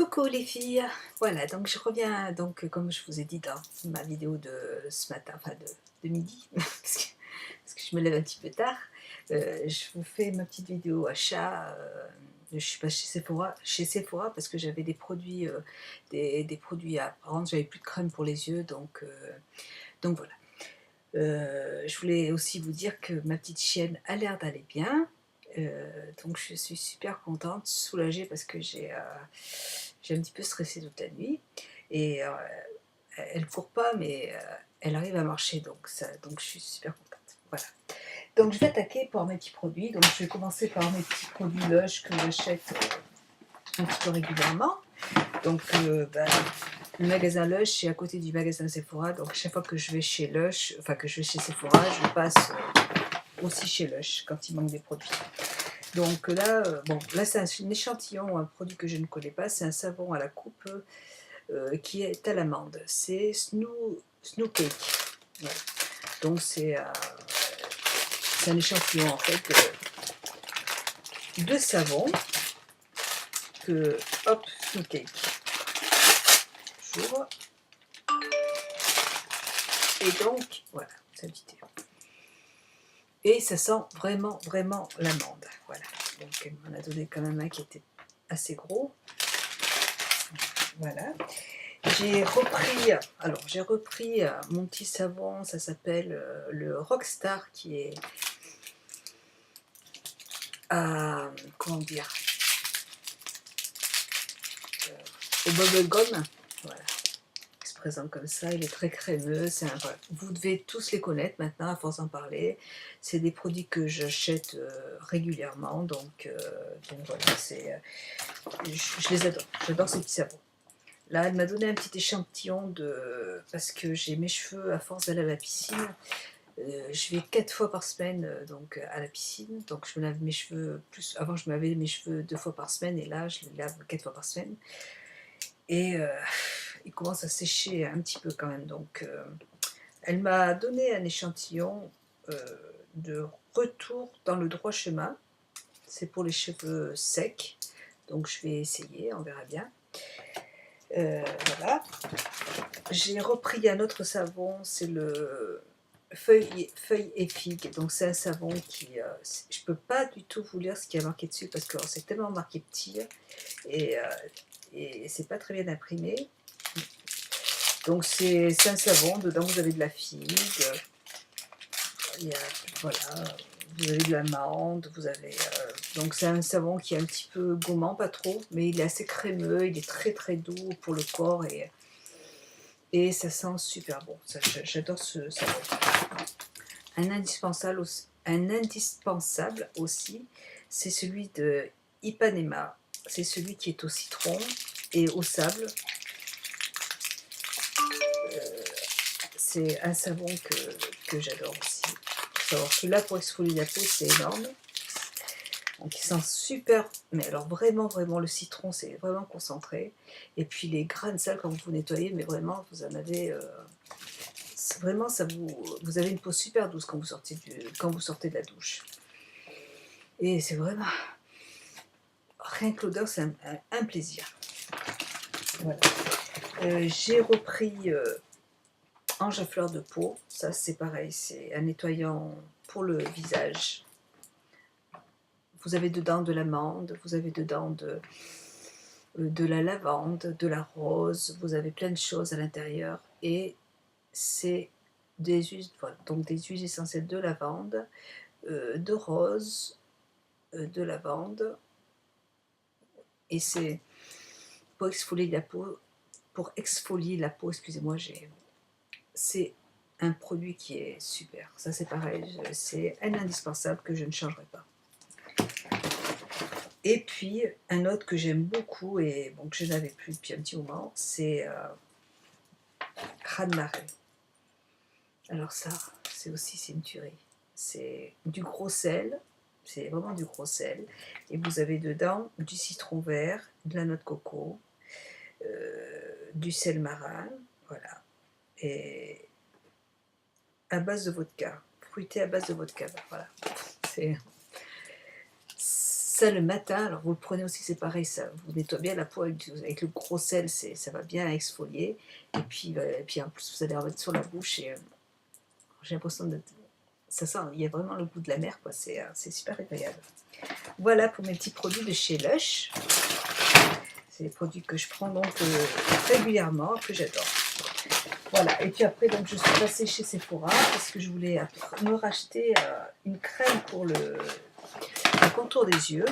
Coucou les filles, voilà donc je reviens donc comme je vous ai dit dans ma vidéo de ce matin, enfin de midi, parce que je me lève un petit peu tard, je vous fais ma petite vidéo achat, je suis pas chez Sephora parce que j'avais des produits, des produits à prendre, j'avais plus de crème pour les yeux donc voilà. Je voulais aussi vous dire que ma petite chienne a l'air d'aller bien, donc je suis super contente, soulagée parce que j'ai un petit peu stressé toute la nuit et elle court pas mais elle arrive à marcher donc je suis super contente. Voilà. Donc je vais attaquer par mes petits produits. Donc je vais commencer par mes petits produits Lush que j'achète un petit peu régulièrement. Donc le magasin Lush c'est à côté du magasin Sephora. Donc chaque fois que je vais chez Lush, enfin que je vais chez Sephora, je passe aussi chez Lush quand il manque des produits. Donc là, bon, là c'est un échantillon, un produit que je ne connais pas, c'est un savon à la coupe qui est à l'amande. C'est Snow Cake. Voilà. Donc c'est un échantillon en fait de savon que, hop, Snow Cake. J'ouvre. Et donc, voilà, c'est un petit thé. Et ça sent vraiment, vraiment l'amande. Voilà. Donc elle m'en a donné quand même un qui était assez gros. Voilà. J'ai repris mon petit savon, ça s'appelle le Rockstar qui est comment dire, au bubblegum. Voilà. Il se présente comme ça, il est très crémeux. Voilà. Vous devez tous les connaître maintenant à force d'en parler. C'est des produits que j'achète régulièrement, donc voilà, je les adore. J'adore ces petits savons. Là, elle m'a donné un petit échantillon parce que j'ai mes cheveux, à force d'aller à la piscine, je vais 4 fois par semaine donc, à la piscine. Donc je me lave mes cheveux plus. Avant, je me lavais mes cheveux 2 fois par semaine et là, je les lave 4 fois par semaine. Et ils commencent à sécher un petit peu quand même. Donc elle m'a donné un échantillon de retour dans le droit chemin. C'est pour les cheveux secs. Donc je vais essayer, on verra bien. Voilà. J'ai repris un autre savon, c'est le feuille et figue. Donc c'est un savon qui, je peux pas du tout vous lire ce qui a marqué dessus parce que c'est tellement marqué petit et c'est pas très bien imprimé. Donc c'est un savon, dedans vous avez de la figue, voilà, vous avez de l'amande, donc c'est un savon qui est un petit peu gommant, pas trop, mais il est assez crémeux, il est très très doux pour le corps et ça sent super bon. J'adore ce savon. Un indispensable aussi, c'est celui de Ipanema. C'est celui qui est au citron et au sable. C'est un savon que j'adore aussi. Il faut savoir que là, pour exfolier la peau, c'est énorme. Donc il sent super, mais alors vraiment, vraiment, le citron, c'est vraiment concentré. Et puis les grains de sel, quand vous nettoyez, mais vraiment, vous en avez... vraiment, vous avez une peau super douce quand vous sortez de la douche. Et c'est vraiment... Rien que l'odeur, c'est un plaisir. Voilà. J'ai repris Ange à fleur de peau. Ça, c'est pareil, c'est un nettoyant pour le visage. Vous avez dedans de l'amande, vous avez dedans de la lavande, de la rose, vous avez plein de choses à l'intérieur. Et c'est des huiles, voilà, donc des huiles essentielles de lavande, de rose, de lavande. Et c'est pour exfolier la peau, excusez-moi, c'est un produit qui est super. Ça c'est pareil, c'est un indispensable que je ne changerai pas. Et puis un autre que j'aime beaucoup et bon, que je n'avais plus depuis un petit moment, c'est Raz-de-marée. Alors ça, c'est une tuerie. C'est du gros sel, c'est vraiment du gros sel. Et vous avez dedans du citron vert, de la noix de coco, du sel marin, voilà. Et à base de vodka, fruité à base de vodka, voilà. ça le matin. Alors vous le prenez aussi, c'est pareil, ça vous nettoie bien la peau avec le gros sel, ça va bien exfolier. Et puis en plus vous allez en mettre sur la bouche et j'ai l'impression de ça sent, il y a vraiment le goût de la mer, quoi. C'est super agréable. Voilà pour mes petits produits de chez Lush. C'est des produits que je prends donc régulièrement, que j'adore. Voilà, et puis après donc je suis passée chez Sephora parce que je voulais me racheter une crème pour le contour des yeux.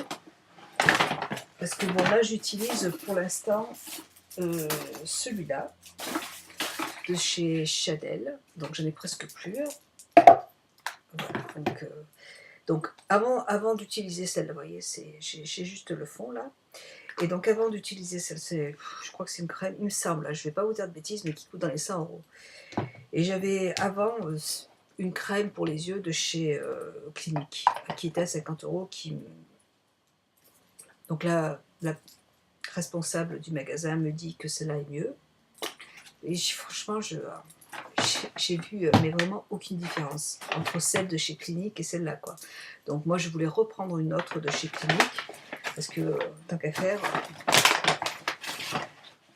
Parce que bon là j'utilise pour l'instant celui-là de chez Chanel, donc j'en ai presque plus. Voilà, donc avant d'utiliser celle-là, vous voyez, j'ai juste le fond là. Et donc avant d'utiliser celle, je crois que c'est une crème, il me semble, là, je ne vais pas vous dire de bêtises, mais qui coûte dans les 100 euros. Et j'avais avant une crème pour les yeux de chez Clinique, qui était à 50 euros. Donc là, la responsable du magasin me dit que celle-là est mieux. Et franchement, j'ai vu mais vraiment aucune différence entre celle de chez Clinique et celle-là, quoi. Donc moi, je voulais reprendre une autre de chez Clinique, parce que tant qu'à faire...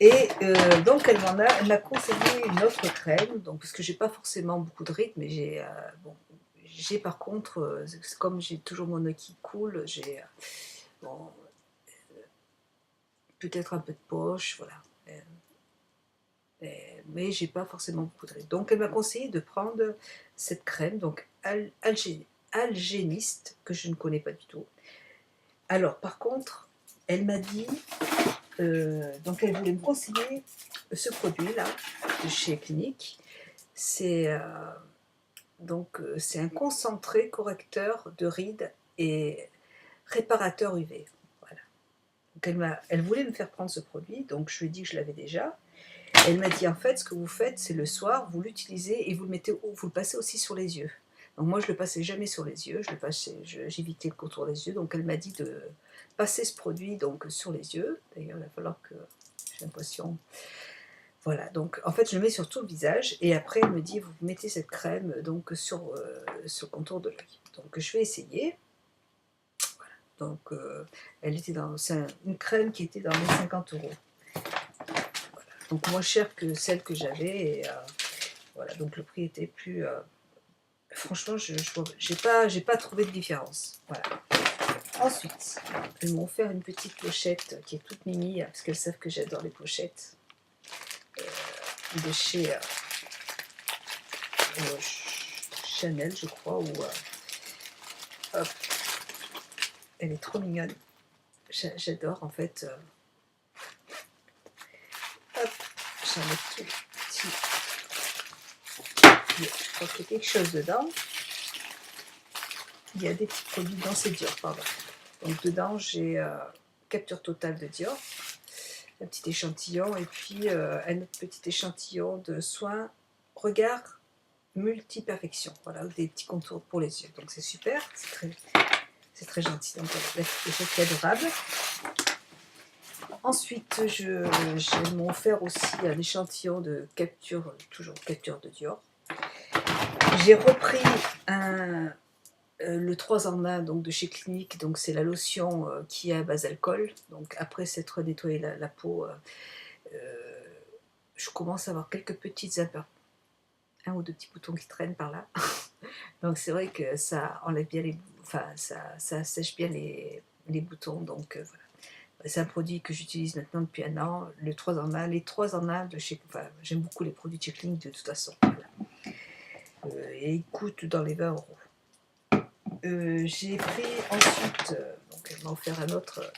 Et donc elle m'a conseillé une autre crème, donc, parce que j'ai pas forcément beaucoup de rides, mais j'ai par contre, comme j'ai toujours mon œil qui coule, j'ai bon, peut-être un peu de poche, voilà. Mais j'ai pas forcément beaucoup de rides. Donc elle m'a conseillé de prendre cette crème, donc Algéniste, que je ne connais pas du tout. Alors par contre, elle m'a dit, donc elle voulait me conseiller ce produit-là, de chez Clinique. C'est un concentré correcteur de rides et réparateur UV. Voilà. Donc elle voulait me faire prendre ce produit, donc je lui ai dit que je l'avais déjà. Elle m'a dit en fait, ce que vous faites, c'est le soir, vous l'utilisez et vous le passez aussi sur les yeux. Donc moi, je le passais jamais sur les yeux, j'évitais le contour des yeux. Donc elle m'a dit de passer ce produit donc sur les yeux. D'ailleurs, il va falloir que j'ai l'impression. Voilà, donc en fait, je le mets sur tout le visage et après, elle me dit vous mettez cette crème donc sur le contour de l'œil. Donc je vais essayer. Voilà. Donc c'est une crème qui était dans les 50 euros. Donc moins cher que celle que j'avais. Et voilà, donc le prix était plus. Franchement, j'ai pas trouvé de différence. Voilà. Ensuite, elles m'ont offert une petite pochette qui est toute mimi, parce qu'elles savent que j'adore les pochettes. De chez Chanel, je crois. Hop. Elle est trop mignonne. J'adore en fait. Hop, j'en ai tout petit. Je crois qu'il y a quelque chose dedans. Il y a des petits produits dans ces Dior, pardon. Donc dedans, j'ai capture totale de Dior, un petit échantillon, et puis un autre petit échantillon de soins regard multi-perfection. Voilà, des petits contours pour les yeux. Donc c'est super, c'est très gentil. Donc voilà, des choses adorables. Ensuite, j'ai m'ont offert aussi un échantillon de capture, toujours capture de Dior. J'ai repris le 3 en 1 donc de chez Clinique, donc c'est la lotion qui est à base d'alcool. Donc après s'être nettoyé la peau, je commence à avoir quelques petites un ou deux petits boutons qui traînent par là. Donc c'est vrai que ça enlève bien ça sèche bien les boutons. Donc voilà. C'est un produit que j'utilise maintenant depuis un an. Les 3 en 1 de chez. Enfin, j'aime beaucoup les produits de chez Clinique de toute façon. Voilà. Et ils coûtent dans les 20 euros. J'ai pris ensuite, donc elle m'a offert un autre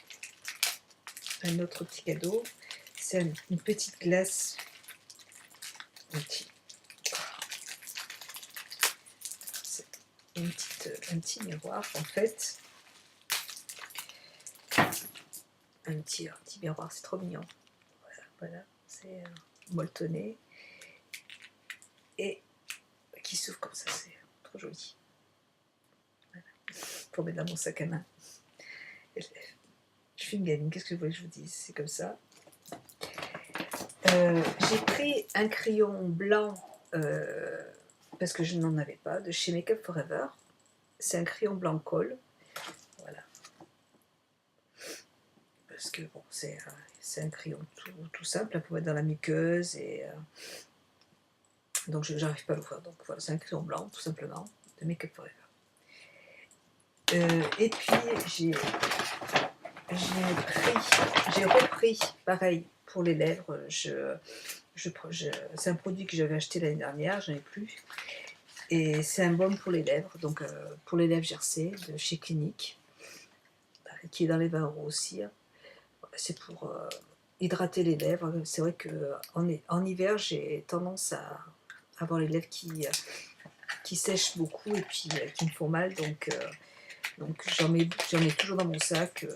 petit cadeau. C'est une petite glace. C'est un petit miroir en fait. Un petit miroir, c'est trop mignon. Voilà, c'est molletonné et qui s'ouvre comme ça, c'est trop joli. Voilà. Pour mettre dans mon sac à main. Je suis une gamine, qu'est-ce que vous voulez que je vous dise? C'est comme ça. J'ai pris un crayon blanc parce que je n'en avais pas, de chez Make Up Forever. C'est un crayon blanc colle. Voilà. parce que bon, c'est un crayon tout simple pour mettre dans la muqueuse, et donc j'arrive pas à l'ouvrir. Donc voilà, c'est un crayon blanc tout simplement de Make Up For Ever. Et puis j'ai repris pareil pour les lèvres. C'est un produit que j'avais acheté l'année dernière, j'en ai plus. Et c'est un baume pour les lèvres, donc pour les lèvres gercées de chez Clinique, qui est dans les 20 € aussi. C'est pour hydrater les lèvres. C'est vrai qu'en hiver, j'ai tendance à avoir les lèvres qui sèchent beaucoup et puis qui me font mal. Donc j'en mets toujours dans mon sac.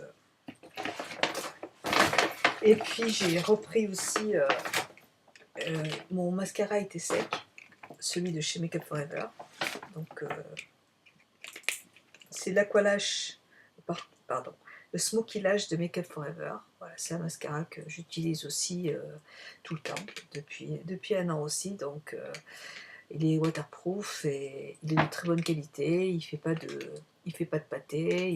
Et puis j'ai repris aussi, mon mascara était sec, celui de chez Make Up For Ever. Donc c'est l'Aqualash, pardon, le Smoky Lash de Make Up For Ever. Voilà, c'est un mascara que j'utilise aussi tout le temps, depuis 1 an aussi. Donc il est waterproof et il est de très bonne qualité. Il fait pas de pâté.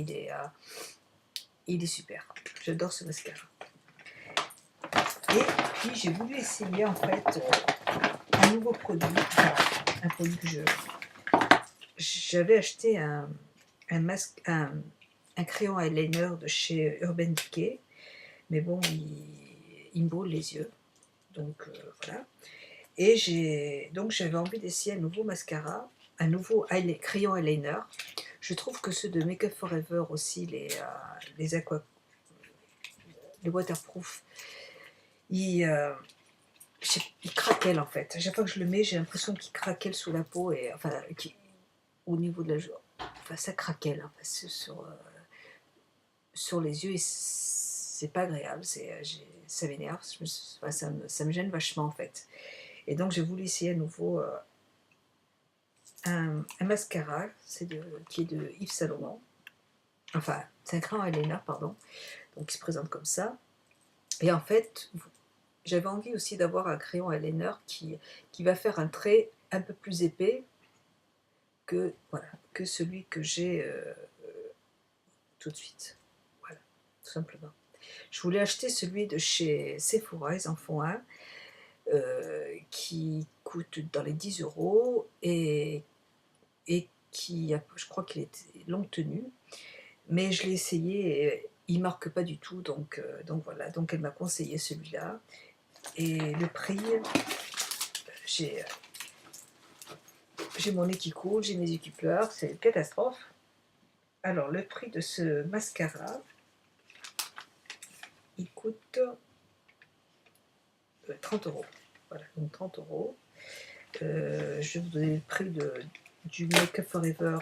Il est super. J'adore ce mascara. Et puis j'ai voulu essayer en fait un nouveau produit, enfin, un produit que j'avais acheté un crayon eyeliner de chez Urban Decay, mais bon, il me brûle les yeux, donc voilà. Et j'avais envie d'essayer un nouveau mascara, un nouveau crayon eyeliner. Je trouve que ceux de Make Up For Ever aussi, les waterproof, ils craquellent en fait. À chaque fois que je le mets, j'ai l'impression qu'il craquelle sous la peau, et enfin, au niveau de la joue. Enfin, ça craquelle hein, sur les yeux, et c'est pas agréable, ça m'énerve, ça me gêne vachement en fait. Et donc j'ai voulu essayer à nouveau un mascara, qui est de Yves Saint Laurent. Enfin, c'est un crayon eyeliner, pardon, donc il se présente comme ça. Et en fait, j'avais envie aussi d'avoir un crayon eyeliner qui va faire un trait un peu plus épais que celui que j'ai tout de suite. Voilà, tout simplement. Je voulais acheter celui de chez Sephora, ils en font un, qui coûte dans les 10 € et je crois qu'il était longue tenue, mais je l'ai essayé et il marque pas du tout, donc voilà, donc elle m'a conseillé celui-là. Et le prix, j'ai mon nez qui coule, j'ai mes yeux qui pleurent, c'est une catastrophe. Alors le prix de ce mascara, il coûte 30 €. Voilà, donc 30 €. Je vais vous donner le prix du Make Up For Ever,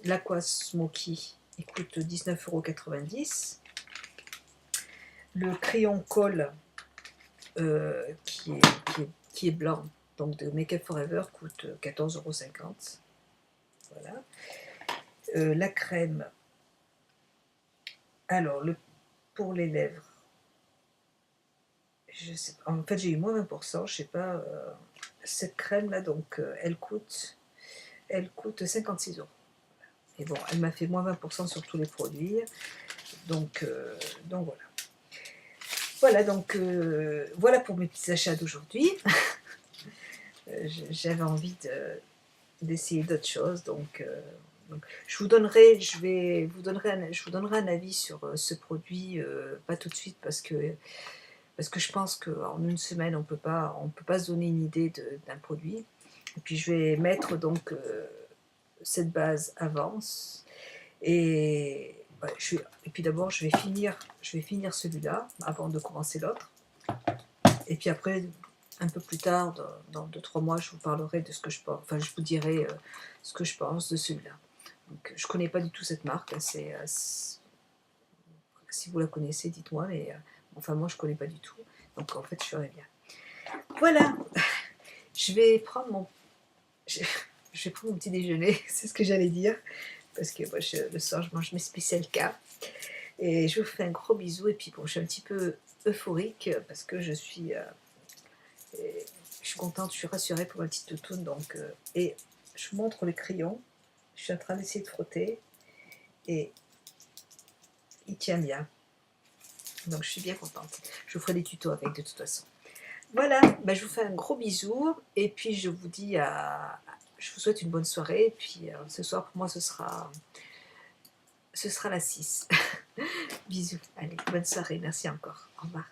l'Aqua Smoky, il coûte 19,90 €. Le crayon colle qui est blanc, donc de Make Up For Ever, coûte 14,50 €. Voilà. La crème, alors pour les lèvres, je sais pas, en fait j'ai eu moins 20%, je sais pas, cette crème là, donc elle coûte 56 €. Et bon, elle m'a fait moins 20% sur tous les produits, donc voilà. Voilà, donc voilà pour mes petits achats d'aujourd'hui. J'avais envie d'essayer d'autres choses, donc je vous donnerai un avis sur ce produit, pas tout de suite, parce que je pense qu'en une semaine on peut pas se donner une idée d'un produit. Et puis je vais mettre donc cette base avance, et ouais, et puis d'abord je vais finir celui-là avant de commencer l'autre, et puis après un peu plus tard, dans 2-3 mois, je vous parlerai de ce que je pense, enfin je vous dirai ce que je pense de celui-là. Donc je connais pas du tout cette marque, hein, si vous la connaissez, dites-moi, mais enfin moi je connais pas du tout, donc en fait je ferai bien. Voilà, je vais prendre mon petit déjeuner, c'est ce que j'allais dire, parce que moi, le soir je mange mes spécial K, et je vous fais un gros bisou. Et puis bon, je suis un petit peu euphorique parce que je suis contente, je suis rassurée pour ma petite toutoune, donc et je vous montre le crayon, je suis en train d'essayer de frotter, et il tient bien. Donc je suis bien contente. Je vous ferai des tutos avec de toute façon. Voilà, bah, je vous fais un gros bisou et puis je vous dis je vous souhaite une bonne soirée. Et puis ce soir pour moi ce sera la 6. Bisous, allez, bonne soirée, merci encore, au revoir.